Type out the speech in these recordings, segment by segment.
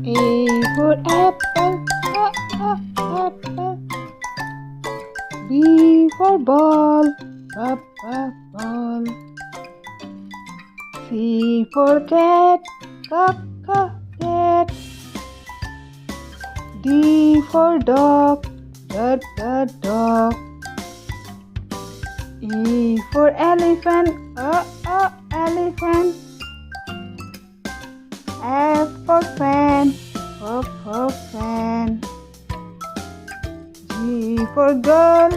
A for apple, apple. B for ball, ball. C for cat, cat. D for dog, dog. E for elephant, elephant. F for fan, fan. G for girl,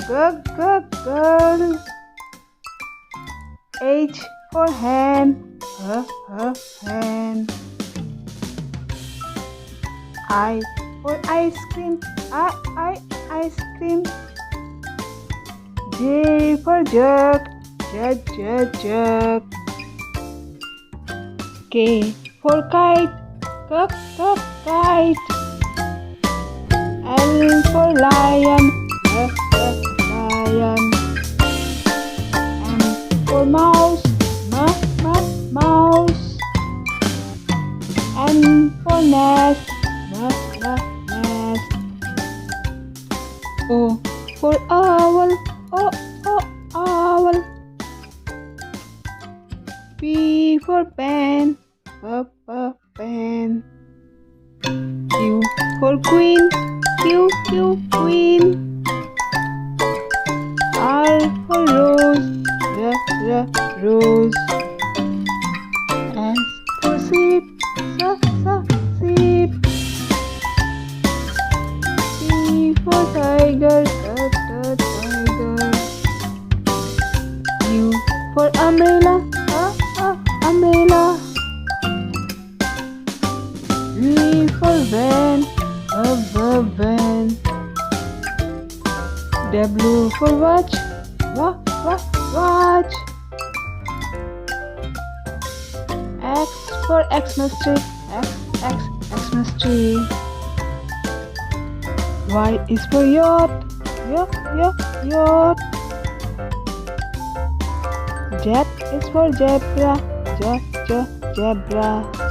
girl. H for hand, hand. I for ice cream, ice cream. J for jug, jug. K for kite, kite. L for lion, lion. M for mouse, mouse. N for nest, nest. O for owl, owl. P for pen, pen. Q for queen, queen. R for rose, rose. S for sheep, sheep. T for tiger, tiger. U for umbrella, umbrella. V for van, van. W for watch, watch. X for Xmas tree, Xmas tree. Y is for yacht, yacht. Z is for zebra, zebra.